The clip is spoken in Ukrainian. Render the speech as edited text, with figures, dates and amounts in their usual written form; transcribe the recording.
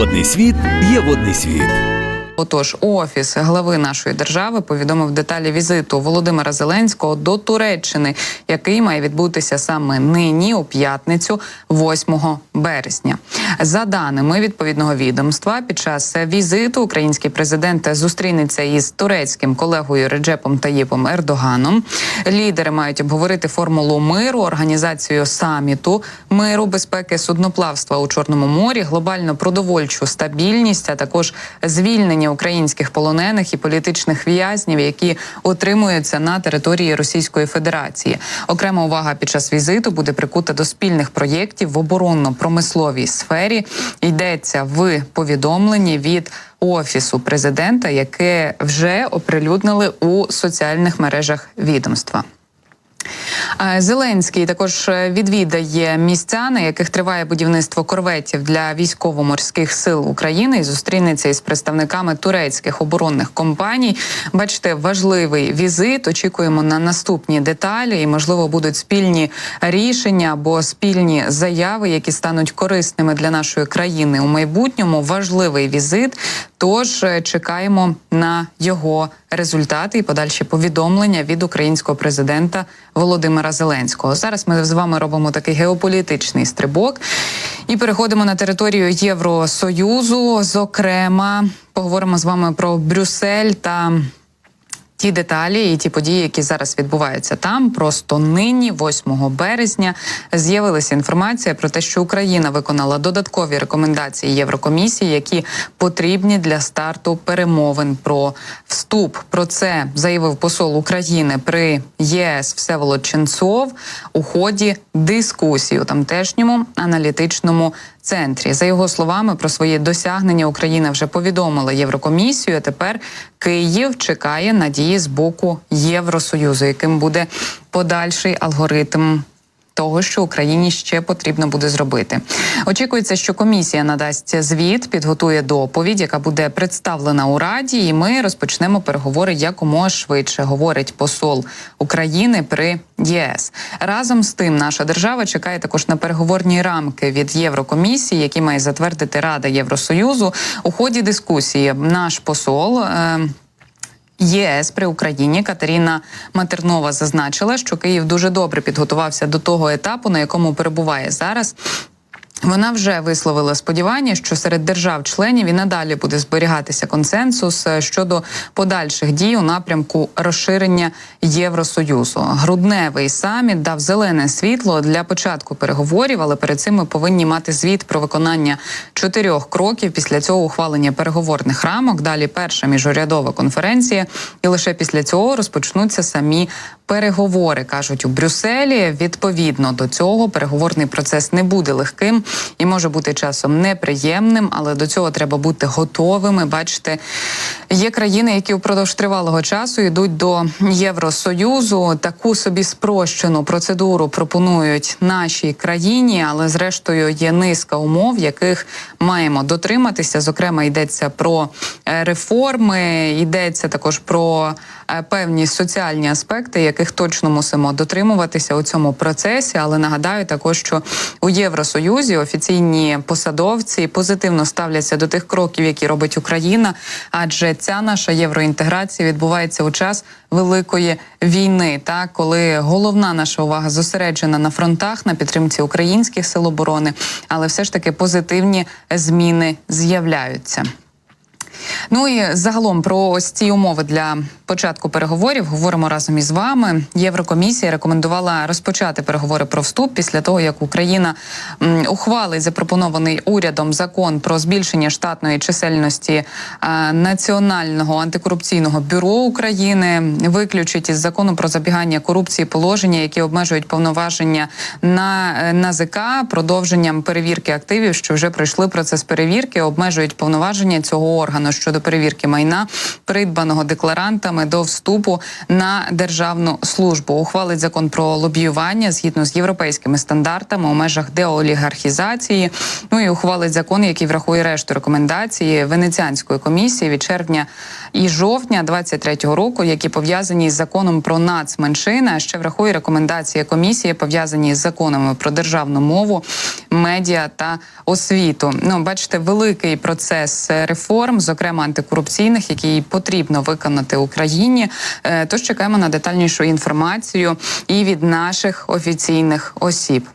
Водний світ є водний світ. Отож, Офіс глави нашої держави повідомив деталі візиту Володимира Зеленського до Туреччини, який має відбутися саме нині, у п'ятницю, 8 березня. За даними відповідного відомства, під час візиту український президент зустрінеться із турецьким колегою Реджепом Таїпом Ердоганом. Лідери мають обговорити формулу миру, організацію саміту миру, безпеки судноплавства у Чорному морі, глобальну продовольчу стабільність, а також звільнення українських полонених і політичних в'язнів, які утримуються на території Російської Федерації. Окрема увага під час візиту буде прикута до спільних проєктів в оборонно-промисловій сфері. Йдеться в повідомленні від Офісу президента, яке вже оприлюднили у соціальних мережах відомства. Зеленський також відвідає місця, на яких триває будівництво корветів для військово-морських сил України, і зустрінеться із представниками турецьких оборонних компаній. Бачите, важливий візит. Очікуємо на наступні деталі і, можливо, будуть спільні рішення або спільні заяви, які стануть корисними для нашої країни у майбутньому. Важливий візит, тож чекаємо на його результати і подальші повідомлення від українського президента Володимира Зеленського. Зараз ми з вами робимо такий геополітичний стрибок і переходимо на територію Євросоюзу. Зокрема, поговоримо з вами про Брюссель та ті деталі і ті події, які зараз відбуваються там. Просто нині, 8 березня, з'явилася інформація про те, що Україна виконала додаткові рекомендації Єврокомісії, які потрібні для старту перемовин про вступ. Про це заявив посол України при ЄС Всеволод Ченцов у ході дискусії у тамтешньому аналітичному центрі. За його словами, про свої досягнення Україна вже повідомила Єврокомісію, а тепер Київ чекає надії з боку Євросоюзу, яким буде подальший алгоритм того, що Україні ще потрібно буде зробити. Очікується, що комісія надасть звіт, підготує доповідь, яка буде представлена у Раді, і ми розпочнемо переговори якомога швидше, говорить посол України при ЄС. Разом з тим, наша держава чекає також на переговорні рамки від Єврокомісії, які має затвердити Рада Євросоюзу. У ході дискусії наш посол ЄС при Україні Катерина Матернова зазначила, що Київ дуже добре підготувався до того етапу, на якому перебуває зараз. Вона вже висловила сподівання, що серед держав-членів і надалі буде зберігатися консенсус щодо подальших дій у напрямку розширення Євросоюзу. Грудневий саміт дав зелене світло для початку переговорів, але перед цим ми повинні мати звіт про виконання 4 кроків. Після цього ухвалення переговорних рамок, далі перша міжурядова конференція, і лише після цього розпочнуться самі переговори, кажуть у Брюсселі. Відповідно до цього переговорний процес не буде легким і може бути часом неприємним, але до цього треба бути готовими. Бачите, є країни, які упродовж тривалого часу йдуть до Євросоюзу. Таку собі спрощену процедуру пропонують нашій країні, але зрештою є низка умов, яких маємо дотриматися. Зокрема, йдеться про реформи, йдеться також про певні соціальні аспекти, яких точно мусимо дотримуватися у цьому процесі. Але нагадаю також, що у Євросоюзі офіційні посадовці позитивно ставляться до тих кроків, які робить Україна, адже ця наша євроінтеграція відбувається у час Великої війни, так, коли головна наша увага зосереджена на фронтах, на підтримці українських сил оборони, але все ж таки позитивні зміни з'являються. Ну і загалом про ось ці умови для початку переговорів говоримо разом із вами. Єврокомісія рекомендувала розпочати переговори про вступ після того, як Україна ухвалить запропонований урядом закон про збільшення штатної чисельності Національного антикорупційного бюро України, виключить із закону про запобігання корупції положення, які обмежують повноваження на НАЗК продовженням перевірки активів, що вже пройшли процес перевірки, обмежують повноваження цього органу щодо перевірки майна, придбаного декларантами вимогами до вступу на державну службу. Ухвалить закон про лобіювання згідно з європейськими стандартами у межах деолігархізації. Ну і ухвалить закон, який врахує решту рекомендації Венеціанської комісії від червня і жовтня 23-го року, які пов'язані з законом про нацменшини, а ще врахує рекомендації комісії, пов'язані з законами про державну мову, медіа та освіту. Ну, бачите, великий процес реформ, зокрема антикорупційних, який потрібно виконати Україні. Тож чекаємо на детальнішу інформацію і від наших офіційних осіб.